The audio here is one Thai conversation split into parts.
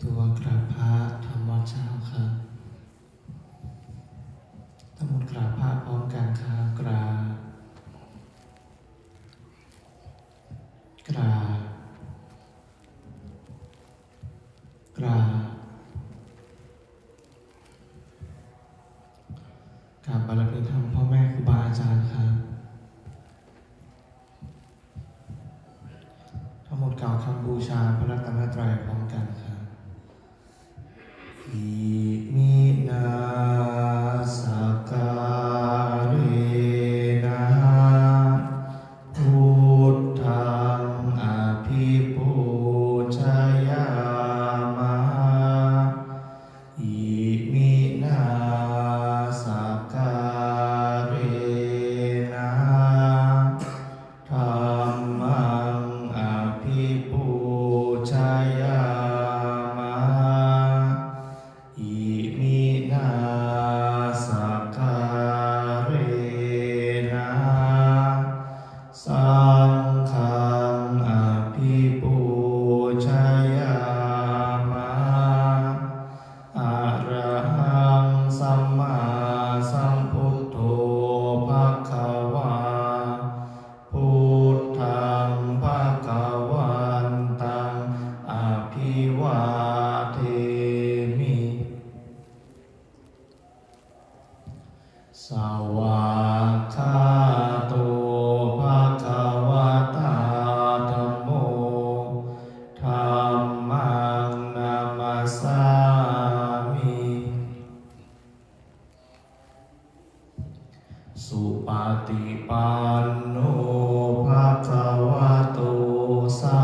ตัวกราบพระธรรมวัดเช้าครับทั้งหมดกราบพระพร้อมกันครับกราบกราบกราบกราบบารมีธรรมพ่อแม่ครูบาอาจารย์ครับทั้งหมดกล่าวคำบูชาพระรัตนตรัยพร้อมกันครับอิมินาสการเรนะพุทธังอภิปูชยามะอิมินาสการเรนะธัมมังอภิปูชยามะอิมินาสการเรนะสังฆังอภิปูชยามะอะระหังสัมมาสัมพุทโธภควาพุทธังภควันตังอภิวาเทมิสวากขาโตภควตาธัมโมธัมมังนามัสสามิสุปฏิปันโนภควโตสา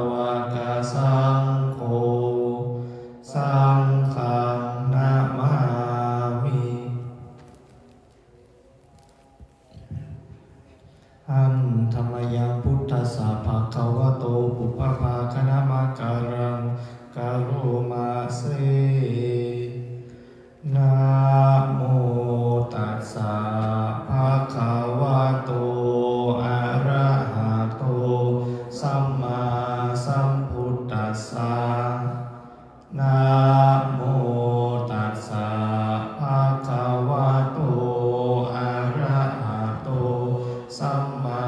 วกสังโฆสังฆังนามามิอันธรรมยังพุทธัสสะภะคะวะโตปุพพภาคณมะการังกะโรมาเสนะโมตัสสะภะคะวะโตอะระหะโตสัมมาสัมพุทธัสสะนะโมตัสสะภะคะวะโตอะระหะโตสัมมา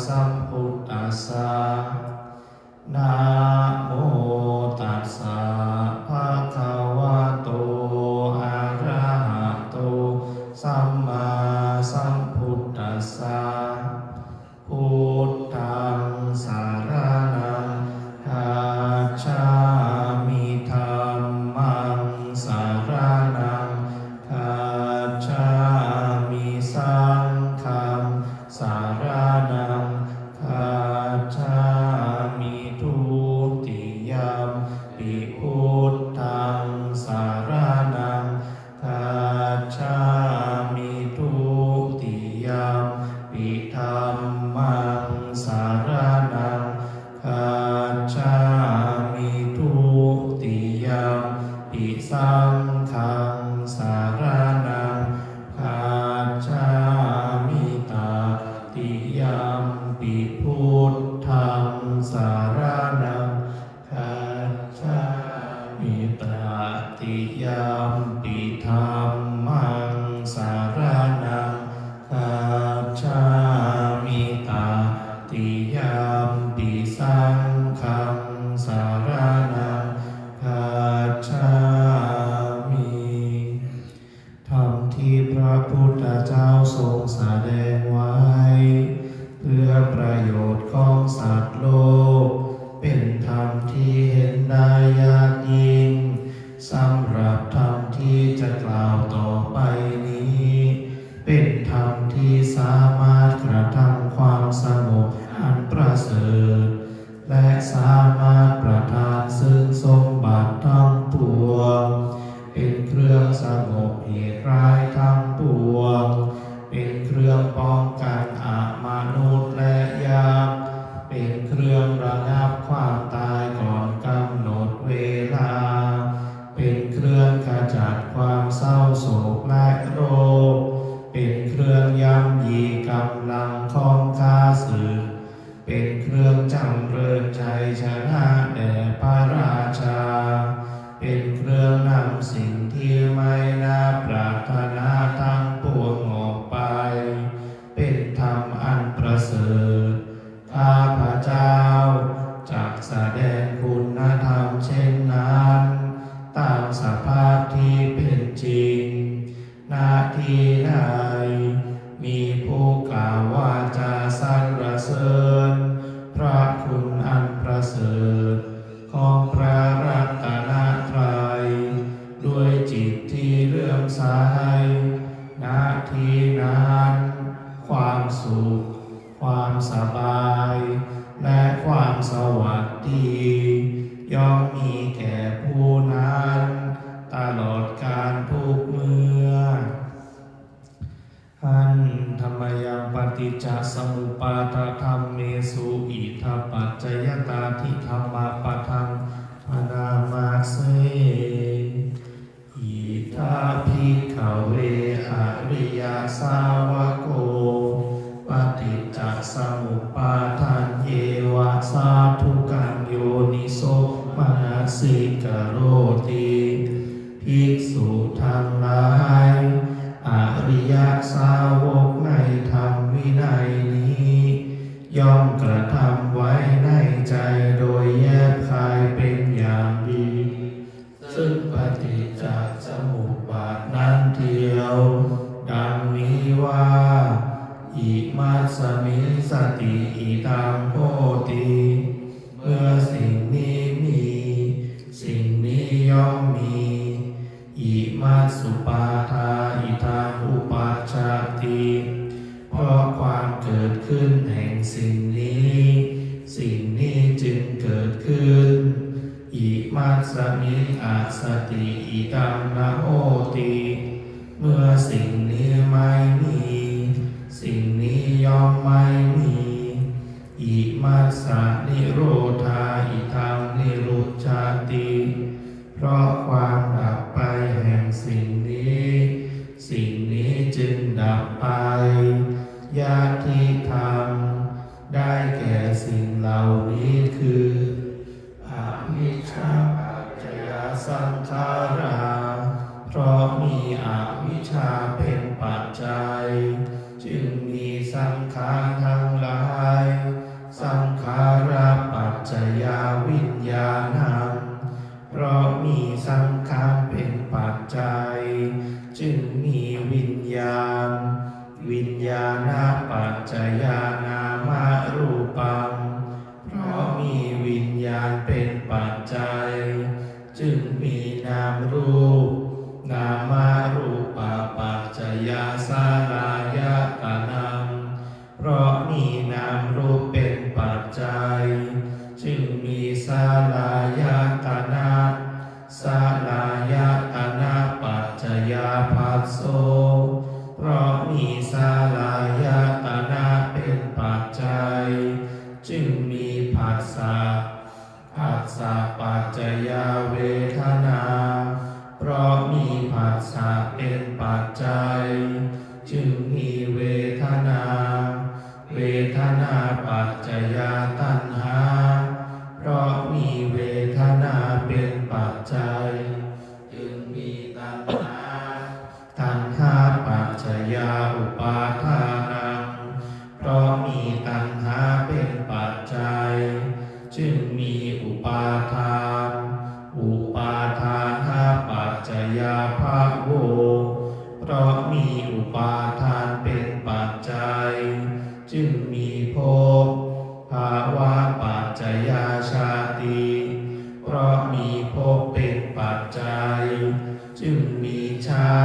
สัมพุทธัสสะนะโมตัสสะภะคะวะโตอะระหะโตสัมมาสัมพุทธัสสะพุทธังสารนังคัจฉามิธัมมังสารนังคัจฉามิสังฆังสารนังคัจฉามิทุติยัมปิพุทธังสารนังคัจฉามิทุติยัมปิธัมมังสารนังคัจฉามิทุติยัมปิสังฆังสารนังคัจฉามิตติยัมปิพุทธังสารนังคัจฉามิตติยัมปิธัมมังสารนังคัจฉามิตติยัมปิสังฆังสารนังคัจฉามิธรรมที่พระพุทธเจ้าทรงแสดงไว้เพื่อประโยชน์ของสัตว์โลกเป็นธรรมที่เห็นได้ยากยิ่งสำหรับธรรมที่ พระรัตนตรัยด้วยจิตที่เลื่อมใสณที่นั้นความสุขความสบายและความสวัสดีย่อมมีแก่ผู้นั้นตลอดกาลทุกเมื่อหันธรรมยังปฏิจจสมุปบาทธรรมเมสุอิทัปปัจจยตาทิธรรมปะทังพนามาเสอิทาภิกขเวอริยสาวโกปฏิจจสมุปบาทันเยวะสาธุกังโยนิโสมนสิกโรติภิกษุทั้งหลายอริยสาวกในธรรมวินัยนี้ย่อมกระทำไว้ในใจโดยแยบคายเป็นอย่างดีซึ่งปฏิจจสมุปบาทนั้นเทียวดังนี้ว่าอิมัสสมิสติอิตังโหติเมื่อสิ่งนี้มีสิ่งนี้ย่อมมีอิมัสสุปาทาอิทังอุปัชฌาติเพราะความเกิดขึ้นแห่งสิ่งนี้สิ่งนี้จึงเกิดขึ้นอิมัสสมิอาสติอิตังนะโหติเมื่อสิ่งนี้ไม่มีสิ่งนี้ย่อมไม่มีอิมัสสนิโรธาอิทังนิรุจจติเพราะความดับไปแห่งสิ่งนี้สิ่งนี้จึงดับไปญาติธรรมได้แก่สิ่งเหล่านี้คืออวิชชาปัจจยสังขาราเพราะมีอวิชชาเป็นปัจจัยจึงมีสังขารทั้งหลายสังขาราปัจจยวิญญาณังเพราะมีสังขารเป็นปัจจัยจึงมีวิญญาณวิญญาณปัจจยานามรูปังเพราะมีวิญญาณเป็นปัจจัยจึงมีนามรูปนามรูปปัจจยสลายตนังเพราะมีนามรูปเป็นปัจจัยจึงมีสลายตนะสลายตนะปัจจยภัสโสเพราะมีสลายตนะเป็นปัจจัยจึงมีผัสสะผัสสะปัจจยเวทนาเพราะมีผัสสะเป็นปัจจัยจึงมีเวทนาเวทนาปัจจยตัณหาเพราะมีเวทนาเป็นปัจจัยจึงมีตัณหาตัณหาปัจจยอุปาทานังเพราะมีตัณหาเป็นปัจจัยจึงมีอุปาทานอุปาทานปัจจยภาโวเพราะมีอุปาทานเป็นปัจจัยจึงมีภพภาวะปัจจยชาติเพราะมีภพเป็นปัจจัยจึงมีชา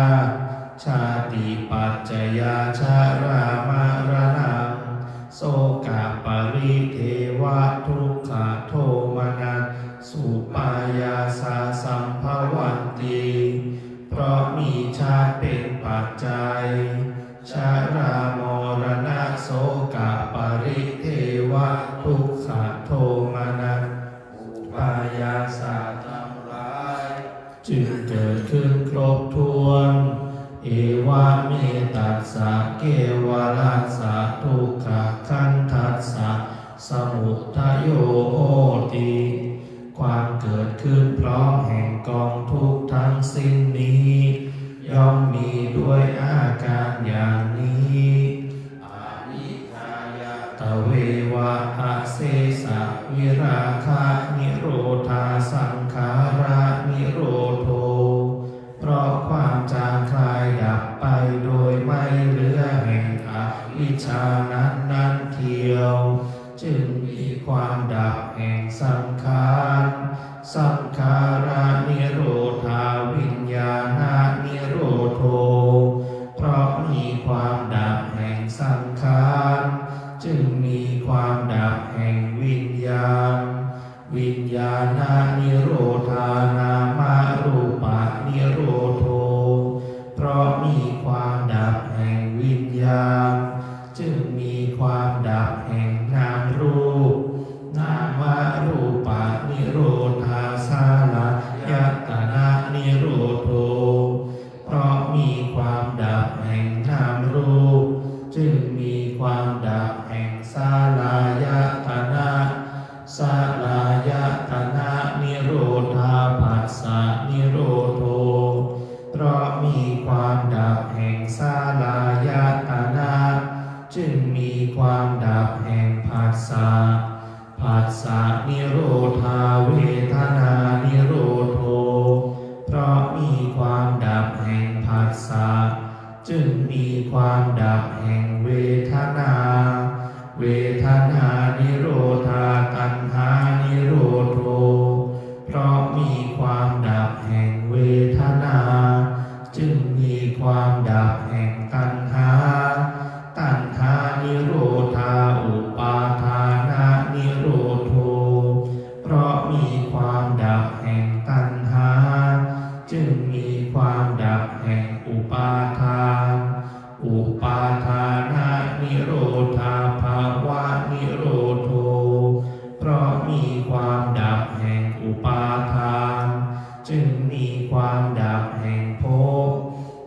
ติปัจจยชรามรณะโสกปริเทวทุกขโทมนัสสุปายาสาสัมภวันติเพราะมีชาติเป็นปัจจัยชรามรณะโสกปริเทวทุกขโทมนัสอุปายาสาทั้งหลายจึงเกิดขึ้นครบถ้วนเอวะเมตัสสะเกวรัสสะทุกขขันธัสสะสมุทัยโยโหติความเกิดขึ้นพร้อมแห่งกองทุกข์ทั้งสิ้นนี้ย่อมมีด้วยอาการอย่างนี้อาวิทยายตเววะอาเสสะวิราคะนิโรธาสังขารานิโรโธเพราะความจางคลายดับไปโดยไม่เหลือแห่งอวิชชานั้นเทียวจึงมีความดับแห่งสังขาร สังขารานิโรธาวิญญาณานิโรโธเพราะมีความดับแห่งสังขารจึงมีความดับแห่งวิญญาณวิญญาณานิโรธานามรูปะนิโรโธเพราะมีความดับแห่งวิญญาณจึงมีความดับแห่งนามรูปนามรูปะนิโรธาสาลายตนะนิโรโธเพราะมีความดับแห่งนามรูปจึงมีความดับแห่งสาลายตนะสาลายตนะนิโรธาปัสสะนิโรโธเพราะมีความดับแห่งสาลายตนะจึงมีความดับแห่งผัสสะผัสสะนิโรธาเวทนานิโรโธเพราะมีความดับแห่งผัสสะจึงมีความดับแห่งเวทนาเวทนานิโรธาตัณหานิโรโธเพราะมีความดับแห่งเวทนาจึงมีความดับแห่งตัณหาตัณหานิโรธาอุปาทานานิโรโธเพราะมีความดับแห่งตัณหาจึงมีความดับแห่งอุปาทานอุปาทานานิโรธาภาวะนิโรโธเพราะมีความดับแห่งอุปาทานจึงมีความดับแห่งภพ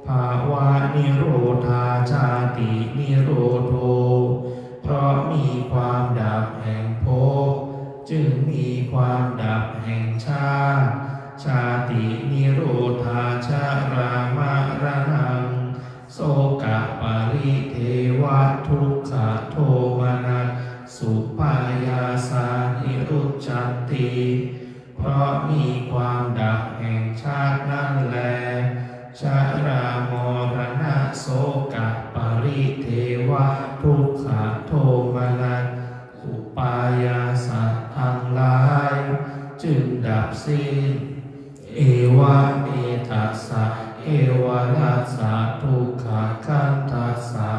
ภาวะนิโรธาชาตินิโรโธเพราะมีความดับแห่งภพจึงมีความดับแห่งชาติชาตินิโรธาชรามรณังโสกปริเทวทุกขโทมนัสสุปายาสานิรุจจันติเพราะมีความดับแห่งชาตินั่นแลชรามรณะโสกปริเทวทุกขโทมนัสสุปายาสาทั้งหลายจึงดับสิ้นเอวะเมตัสสะเอวะทัสสะทุกขขันธัสสะ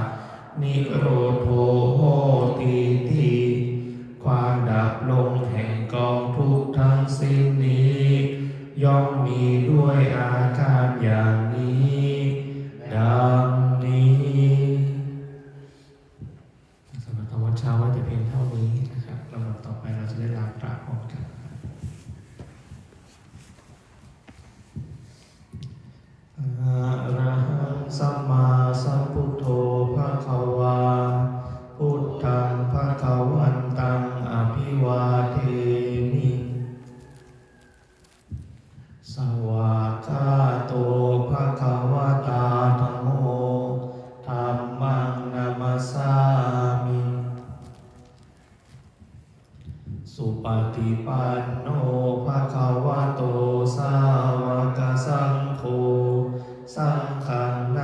นิโรโธโหติติความดับลงแห่งกองทุกข์ทั้งสิ้นนี้ย่อมมีด้วยอาการอย่างนี้ดังนี้สำหรับธรรมวัดเช้าไว้แต่เพียงเท่านี้นะครับลำดับต่อไปเราจะได้ลาพระพร้อมกันอะระหังสัมมาสัมพุทโธภะคะวาพุทธังภะคะวันตังอภิวาเทมิสวากขาโตภะคะวะตาธัมโมธัมมังนามัสสามิสุปฏิปันโนภะคะวะโตสาวกสังโฆสังฆังนา